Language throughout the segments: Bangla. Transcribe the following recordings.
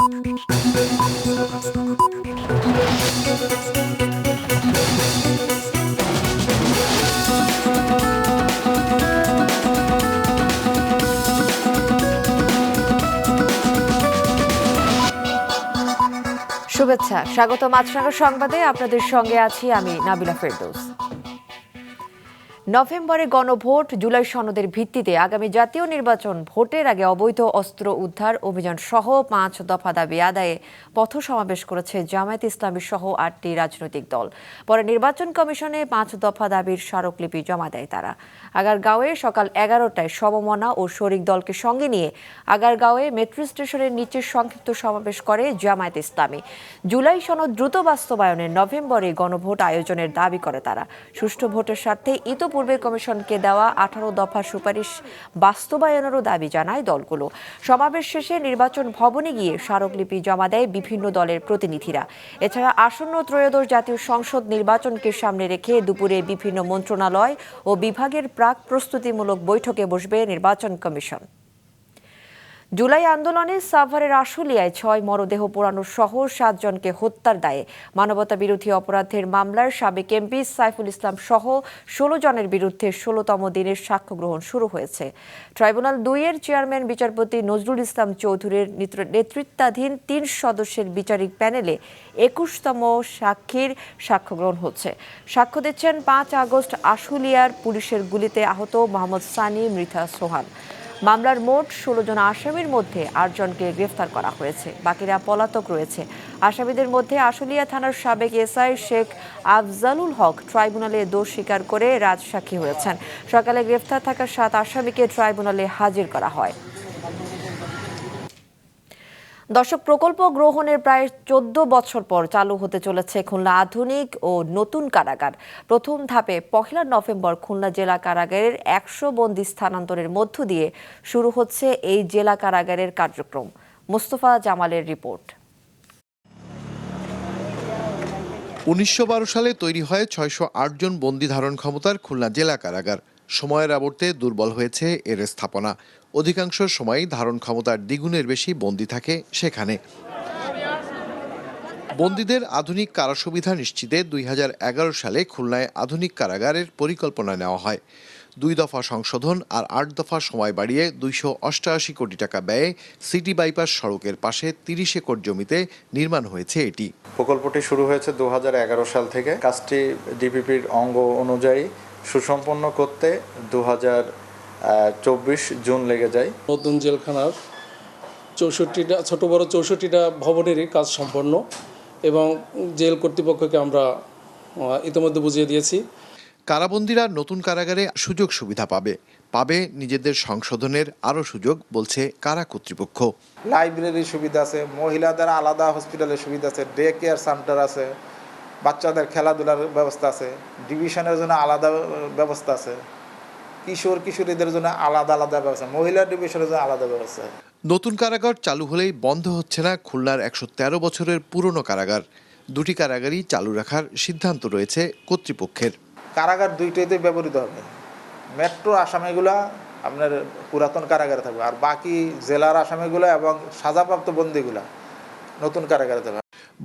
শুভেচ্ছা, স্বাগত মাছরাঙা সংবাদে। আপনাদের সঙ্গে আছি আমি নাবিলা ফেরদৌস। নভেম্বরে গণভোট, জুলাই সনদের ভিত্তিতে আগামী জাতীয় নির্বাচন, ভোটের আগে অবৈধ অস্ত্র উদ্ধার অভিযান সহ 5 দফা দাবি আদায়ে পথ সমাবেশ করেছে জামায়াত ইসলামী সহ 8টি রাজনৈতিক দল। পরে নির্বাচন কমিশনে 5 দফা দাবির স্মারকলিপি জমা দেয় তারা। আগারগাঁওয়ে সকাল 11টায় সমমনা ও শরিক দলকে সঙ্গে নিয়ে আগারগাঁওয়ে মেট্রো স্টেশনের নিচে সংক্ষিপ্ত সমাবেশ করে জামায়াত ইসলামী। জুলাই সনদ দ্রুত বাস্তবায়নে নভেম্বরে গণভোট আয়োজনের দাবি করে তারা। সুষ্ঠু ভোটের স্বার্থে ইতোপূর্বে কমিশনকে দেওয়া 18 দফা সুপারিশ বাস্তবায়নেরও দাবি জানায় দলগুলো। সমাবেশ শেষে নির্বাচন ভবনে গিয়ে স্মারকলিপি জমা দেয় বিভিন্ন দলের প্রতিনিধিরা। এছাড়া আসন্ন ত্রয়োদশ জাতীয় সংসদ নির্বাচনকে সামনে রেখে দুপুরে বিভিন্ন মন্ত্রণালয় ও বিভাগের প্রাক প্রস্তুতিমূলক বৈঠকে বসবে নির্বাচন কমিশন। জুলাই আন্দোলনে সাভারের আশুলিয়ায় 6 মরদেহ পোড়ানো সহ 7 জনকে হত্যার দায়ে মানবতা বিরোধী অপরাধের মামলার সাবেক এমপি সাইফুল ইসলাম সহ 16 জনের বিরুদ্ধে 16তম দিনের সাক্ষ্য গ্রহণ শুরু হয়েছে। ট্রাইব্যুনাল 2-এর চেয়ারম্যান বিচারপতি নজরুল ইসলাম চৌধুরীর নেতৃত্বাধীন 3 সদস্যের বিচারিক প্যানেলে 21তম সাক্ষীর সাক্ষ্য গ্রহণ হচ্ছে। সাক্ষ্য দিচ্ছেন 5 আগস্ট আশুলিয়ার পুলিশের গুলিতে আহত মোহাম্মদ সানি মৃধা সোহান। মামলার মোট 16 জন আসামির মধ্যে 8 জনকে গ্রেফতার করা হয়েছে, বাকিরা পলাতক রয়েছে। আসামিদের মধ্যে আশুলিয়া থানার সাবেক এসআই শেখ আফজালুল হক ট্রাইব্যুনালে দোষ স্বীকার করে রাজসাক্ষী হয়েছেন। সকালে গ্রেফতার থাকা 7 আসামিকে ট্রাইব্যুনালে হাজির করা হয়। দর্শক, প্রকল্প গ্রহণের প্রায় 14 বছর পর চালু হতে চলেছে খুলনা আধুনিক ও নতুন কারাগার। প্রথম ধাপে 1 নভেম্বর খুলনা জেলা কারাগারের 100 বন্দী স্থানান্তরের মধ্য দিয়ে শুরু হচ্ছে এই জেলা কারাগারের কার্যক্রম। মোস্তফা জামালের রিপোর্ট। 1912 সালে তৈরি হয় 608 জন বন্দী ধারণ ক্ষমতার খুলনা জেলা কারাগার। সময়ের আবর্তে দুর্বল হয়েছে এর স্থাপনা। অধিকাংশ সময়ই ধারণ ক্ষমতার দ্বিগুণের বেশি বন্দী থাকে সেখানে। বন্দীদের আধুনিক কারা সুবিধা নিশ্চিতে 2011 সালে খুলনায় আধুনিক কারাগারের পরিকল্পনা নেওয়া হয়। 2 দফা সংশোধন আর 8 দফা সময় বাড়িয়ে 288 কোটি টাকা ব্যয়ে সিটি বাইপাস সড়কের পাশে 30 একর জমিতে নির্মাণ হয়েছে এটি। প্রকল্পটি শুরু হয়েছে 2011 সাল থেকে। কাজটি ডিপিপির অঙ্গ অনুযায়ী সুসম্পন্ন করতে 2024 জুন লেগে যায়। নতুন জেলখানার 64টা ছোট বড় 64টা ভবনেরই কাজ সম্পন্ন এবং জেল কর্তৃপক্ষকে আমরা ইতিমধ্যে বুঝিয়ে দিয়েছি। কারাবন্দীরা নতুন কারাগারে সুযোগ সুবিধা পাবে নিজেদের সংশোধনের আরও সুযোগ, বলছে কারা কর্তৃপক্ষ। লাইব্রেরির সুবিধা আছে, মহিলাদের আলাদা হসপিটালের সুবিধা আছে, ডে কেয়ার সেন্টার আছে, বাচ্চাদের খেলাধুলার ব্যবস্থা আছে, ডিভিশনের জন্য আলাদা ব্যবস্থা আছে, কিশোরীদের জন্য আলাদা ব্যবস্থা, মহিলা ডিভিশনের জন্য আলাদা ব্যবস্থা। নতুন কারাগার চালু হলেই বন্ধ হচ্ছে না খুলনার 113 বছরের পুরনো কারাগার। 2টি কারাগারই চালু রাখার সিদ্ধান্ত রয়েছে কর্তৃপক্ষের। কারাগার 2টোতে ব্যবহৃত হবে। মেট্রো আসামিগুলা আপনার পুরাতন কারাগারে থাকবে, আর বাকি জেলার আসামিগুলা এবং সাজাপ্রাপ্ত বন্দীগুলা নতুন কারাগারে থাকবে।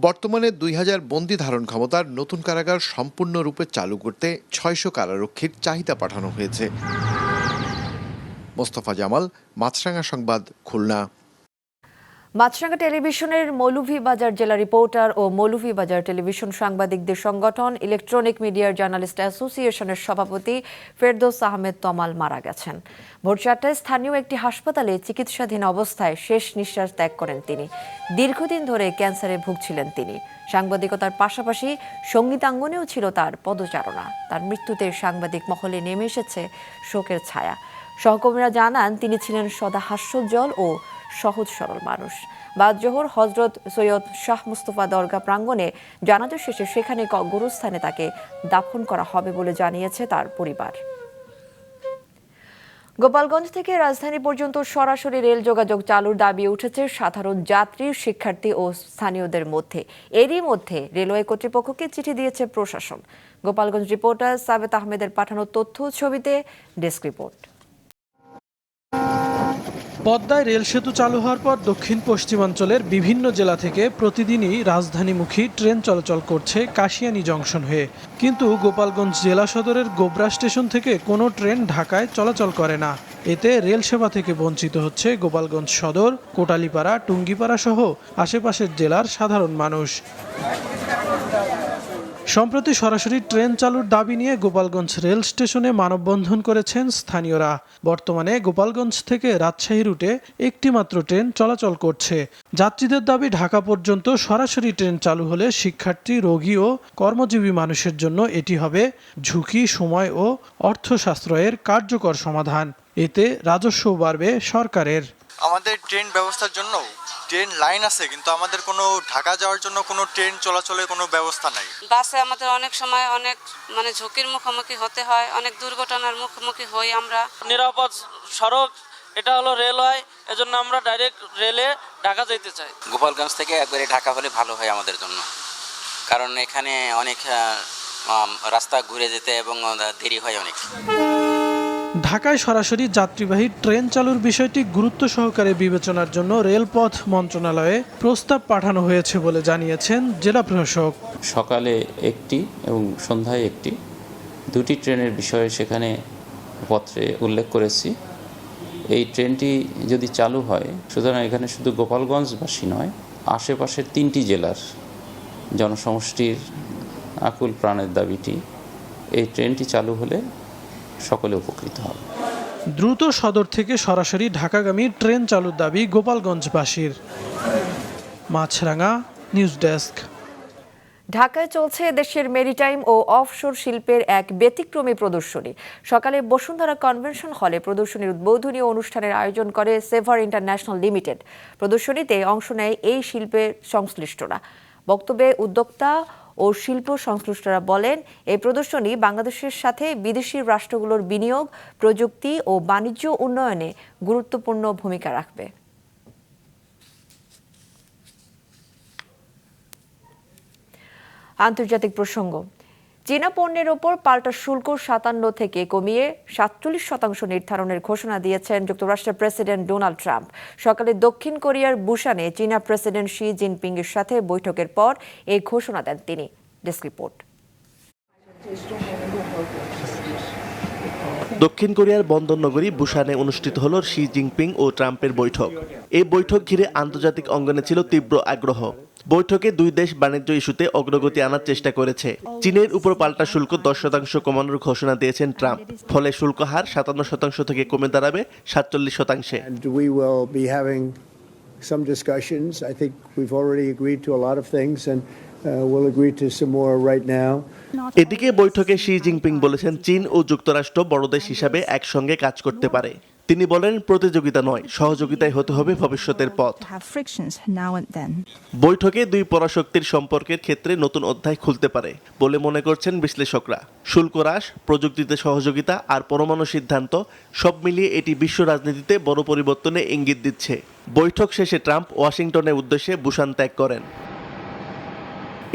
বর্তমানে 2000 বন্দী ধারণ ক্ষমতার নতুন কারাগার সম্পূর্ণরূপে চালু করতে 600 কারারক্ষীর চাহিদা পাঠানো হয়েছে। মোস্তফা জামাল, মাছরাঙা সংবাদ, খুলনা। মাছরাঙা টেলিভিশনের মৌলভীবাজার জেলা রিপোর্টার ও মৌলভীবাজার টেলিভিশন সাংবাদিকদের সংগঠন ইলেকট্রনিক মিডিয়ার জার্নালিস্ট অ্যাসোসিয়েশনের সভাপতি ফেরদৌস আহমেদ তমাল মারা গেছেন। ভোর 4টায় স্থানীয় একটি হাসপাতালে চিকিৎসাধীন অবস্থায় শেষ নিঃশ্বাস ত্যাগ করেন তিনি। দীর্ঘদিন ধরে ক্যান্সারে ভুগছিলেন তিনি। সাংবাদিকতার পাশাপাশি সঙ্গীতাঙ্গনেও ছিল তার পদচারণা। তার মৃত্যুতে সাংবাদিক মহলে নেমে এসেছে শোকের ছায়া। সহকর্মীরা জানান, তিনি ছিলেন সদা হাস্যোজ্জ্বল ও সহজ সরল মানুষ। বাদ জোহর হজরত সৈয়দ শাহ মুস্তফা দরগা প্রাঙ্গণে জানাজা শেষে সেখানে গোরস্থানে তাকে দাফন করা হবে বলে জানিয়েছে তার পরিবার। গোপালগঞ্জ থেকে রাজধানী পর্যন্ত সরাসরি রেল যোগাযোগ চালুর দাবি উঠেছে সাধারণ যাত্রী, শিক্ষার্থী ও স্থানীয়দের মধ্যে। এরই মধ্যে রেলওয়ে কর্তৃপক্ষকে চিঠি দিয়েছে প্রশাসন। গোপালগঞ্জ রিপোর্টার সাবেত আহমেদের পাঠানো তথ্য ছবিতে ডেস্ক রিপোর্ট। পদ্মায় রেল সেতু চালু হওয়ার পর দক্ষিণ পশ্চিমাঞ্চলের বিভিন্ন জেলা থেকে প্রতিদিনই রাজধানীমুখী ট্রেন চলাচল করছে কাশিয়ানী জংশন হয়ে। কিন্তু গোপালগঞ্জ জেলা সদরের গোবরা স্টেশন থেকে কোনো ট্রেন ঢাকায় চলাচল করে না। এতে রেল সেবা থেকে বঞ্চিত হচ্ছে গোপালগঞ্জ সদর, কোটালীপাড়া, টুঙ্গিপাড়া সহ আশেপাশের জেলার সাধারণ মানুষ। সম্প্রতি সরাসরি ট্রেন চালুর দাবি নিয়ে গোপালগঞ্জ রেল স্টেশনে মানববন্ধন করেছেন স্থানীয়রা। বর্তমানে গোপালগঞ্জ থেকে রাজশাহী রুটে একটি মাত্র ট্রেন চলাচল করছে। যাত্রীদের দাবি ঢাকা পর্যন্ত সরাসরি ট্রেন চালু হলে শিক্ষার্থী, রোগী ও কর্মজীবী মানুষের জন্য এটি হবে ঝুঁকি, সময় ও অর্থ সাশ্রয়ের কার্যকর সমাধান। এতে রাজস্বও বাড়বে সরকারের। আমাদের ট্রেন ব্যবস্থার জন্য ট্রেন লাইন আছে, কিন্তু আমাদের কোনো ঢাকা যাওয়ার জন্য কোনো ট্রেন চলাচলের কোনো ব্যবস্থা নাই। বাসে আমাদের অনেক সময় অনেক ঝুঁকির মুখোমুখি হতে হয়, অনেক দুর্ঘটনার মুখোমুখি হই আমরা। নিরাপদ সড়ক এটা হলো রেলওয়ে, এজন্য আমরা ডাইরেক্ট রেলে ঢাকা যেতে চাই। গোপালগঞ্জ থেকে একবারে ঢাকা হলে ভালো হয় আমাদের জন্য, কারণ এখানে অনেক রাস্তা ঘুরে যেতে এবং দেরি হয় অনেক। ঢাকায় সরাসরি যাত্রীবাহী ট্রেন চালুর বিষয়টি গুরুত্ব সহকারে বিবেচনার জন্য রেলপথ মন্ত্রণালয়ে প্রস্তাব পাঠানো হয়েছে বলে জানিয়েছেন জেলা প্রশাসক। সকালে একটি এবং সন্ধ্যায় একটি, দুটি ট্রেনের বিষয়ে সেখানে পত্রে উল্লেখ করেছি। এই ট্রেনটি যদি চালু হয়, সুতরাং এখানে শুধু গোপালগঞ্জবাসী নয়, আশেপাশের 3টি জেলার জনসমষ্টির আকুল প্রাণের দাবিটি, এই ট্রেনটি চালু হলে সকলে উপকৃত হবে। দ্রুত সদর থেকে সরাসরি ঢাকাগামী ট্রেন চালুর দাবি গোপালগঞ্জবাসীর। মাছরাঙা, নিউজ ডেস্ক। ঢাকায় চলছে দেশের মেরিটাইম ও অফশোর শিল্পের এক ব্যতিক্রমী প্রদর্শনী। সকালে বসুন্ধরা কনভেনশন হলে প্রদর্শনীর উদ্বোধনী অনুষ্ঠানের আয়োজন করে সেভার ইন্টারন্যাশনাল লিমিটেড। প্রদর্শনীতে অংশ নেয় এই শিল্পের সংশ্লিষ্টরা। বক্তব্যে উদ্যোক্তা ও শিল্প সংশ্লিষ্টরা বলেন, এই প্রদর্শনী বাংলাদেশের সাথে বিদেশি রাষ্ট্রগুলোর বিনিয়োগ, প্রযুক্তি ও বাণিজ্য উন্নয়নে গুরুত্বপূর্ণ ভূমিকা রাখবে। আন্তর্জাতিক প্রসঙ্গ। চীনা পণ্যের ওপর পাল্টা শুল্ক 57 থেকে কমিয়ে 47% নির্ধারণের ঘোষণা দিয়েছেন যুক্তরাষ্ট্রের প্রেসিডেন্ট ডোনাল্ড ট্রাম্প। সকালে দক্ষিণ কোরিয়ার বুসানে চীনা প্রেসিডেন্ট শি জিনপিং এর সাথে বৈঠকের পর এই ঘোষণা দেন তিনি। Desk report. দক্ষিণ কোরিয়ার বন্দরনগরী বুসানে অনুষ্ঠিত হল শি জিনপিং ও ট্রাম্পের বৈঠক। এই বৈঠক ঘিরে আন্তর্জাতিক অঙ্গনে ছিল তীব্র আগ্রহ। বৈঠকে দুই দেশ বাণিজ্য ইস্যুতে অগ্রগতি আনার চেষ্টা করেছে। চীনের উপর পাল্টা শুল্ক 10% কমানোর ঘোষণা দিয়েছেন ট্রাম্প। ফলে শুল্ক হার 57% থেকে কমে দাঁড়াবে 47%। Some discussions. I think we've already agreed to a lot of things and we'll agree to some more right now. এদিকে বৈঠকে শি জিনপিং বলেছেন, চীন ও যুক্তরাষ্ট্র বড় দেশ হিসাবে একসঙ্গে কাজ করতে পারে। তিনি বলেন, প্রতিযোগিতা নয়, সহযোগিতায় হতে হবে ভবিষ্যতের পথ। বৈঠকে দুই পরাশক্তির সম্পর্কের ক্ষেত্রে নতুন অধ্যায় খুলতে পারে বলে মনে করছেন বিশ্লেষকরা। শুল্ক হ্রাস, প্রযুক্তিতে সহযোগিতা আর পরমাণু সিদ্ধান্ত, সব মিলিয়ে এটি বিশ্ব রাজনীতিতে বড় পরিবর্তনে ইঙ্গিত দিচ্ছে। বৈঠক শেষে ট্রাম্প ওয়াশিংটনের উদ্দেশ্যে বুসান ত্যাগ করেন।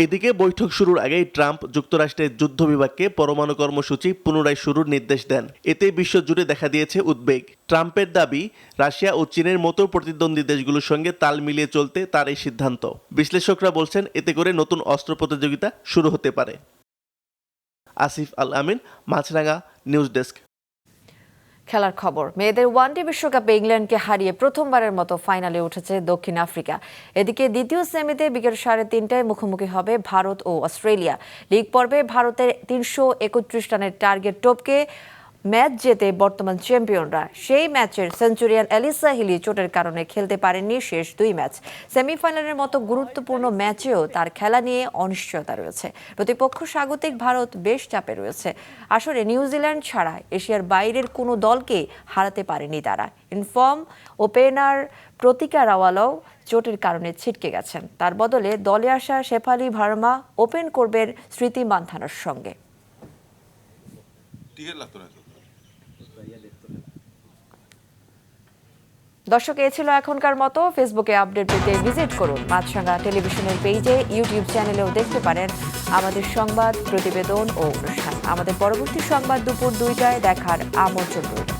এদিকে বৈঠক শুরুর আগেই ট্রাম্প যুক্তরাষ্ট্রের যুদ্ধ বিভাগকে পরমাণু কর্মসূচি পুনরায় শুরুর নির্দেশ দেন। এতে বিশ্বজুড়ে দেখা দিয়েছে উদ্বেগ। ট্রাম্পের দাবি, রাশিয়া ও চীনের মতো প্রতিদ্বন্দ্বী দেশগুলোর সঙ্গে তাল মিলিয়ে চলতে তার এই সিদ্ধান্ত। বিশ্লেষকরা বলছেন, এতে করে নতুন অস্ত্র প্রতিযোগিতা শুরু হতে পারে। আসিফ আল আমিন, মাছরাঙা, নিউজ ডেস্ক। খেলার খবর। মেয়েদের ওয়ানডে বিশ্বকাপে ইংল্যান্ডকে হারিয়ে প্রথমবারের মতো ফাইনালে উঠেছে দক্ষিণ আফ্রিকা। এদিকে দ্বিতীয় সেমিতে বিকেল 3:30টায় মুখোমুখি হবে ভারত ও অস্ট্রেলিয়া। লিগ পর্বে ভারতের 331 রানের টার্গেট টপকে ম্যাচ জেতে বর্তমান চ্যাম্পিয়নরা। সেই ম্যাচের সেঞ্চুরিয়ান এলিসা হিলি চোটের কারণে খেলতে পারেননি শেষ দুই ম্যাচ। সেমিফাইনালের মতো গুরুত্বপূর্ণ ম্যাচেও তার খেলা নিয়ে অনিশ্চয়তা রয়েছে। প্রতিপক্ষ স্বাগতিক ভারত বেশ চাপে রয়েছে। আসলে নিউজিল্যান্ড ছাড়া এশিয়ার বাইরের কোনো দলকে হারাতে পারেনি তারা। ইনফর্ম ওপেনার প্রতিকা রাওয়ালও চোটের কারণে ছিটকে গেছেন। তার বদলে দলে আসা শেফালি ভার্মা ওপেন করবেন স্মৃতি মান্থানার সঙ্গে। দর্শক, এ ছিল এখনকার মতো। ফেসবুকে আপডেট পেতে ভিজিট করুন মাছরাঙা টেলিভিশনের পেজে, ইউটিউব চ্যানেলেও দেখতে পারেন আমাদের সংবাদ, প্রতিবেদন ও অনুষ্ঠান। আমাদের পরবর্তী সংবাদ দুপুর 2টায় দেখার আমন্ত্রণ রইল।